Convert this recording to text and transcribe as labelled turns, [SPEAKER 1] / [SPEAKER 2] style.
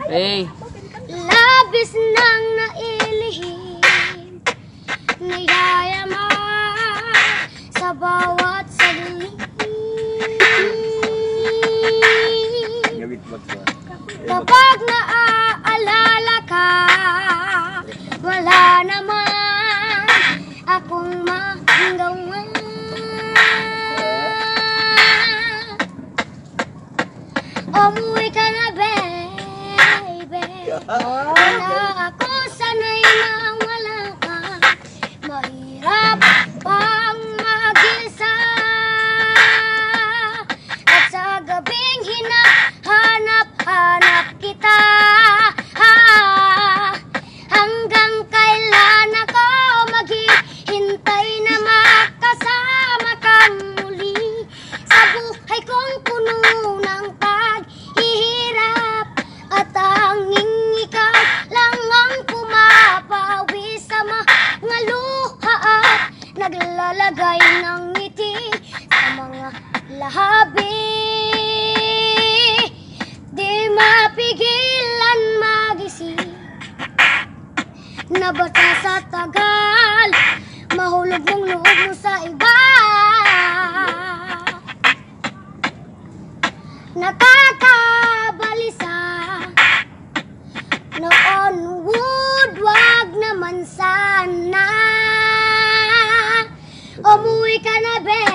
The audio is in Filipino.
[SPEAKER 1] Hey.
[SPEAKER 2] Labis nang nailihim, niyayama sa bawat saglit. Kapag naaalala ka, wala naman akong magawa. Umuwi ka na, baby. Wala ako sanay na wala ka. Mahirap pang mag-isa. At sa gabing hinahanap-hanap kita. Hanggang kailan ako maghihintay na makasama kang muli sa buhay kong puno ng paghihirap. At tanging ikaw lang ang pumapawi sa mga luha at naglalagay ng ngiti sa mga lahabi. Di mapigilan mag-isip na basta sa tagal mahulog mong loob mo sa iba. Nakakabalisa noon, wag naman sana. Umuwi ka na, babe.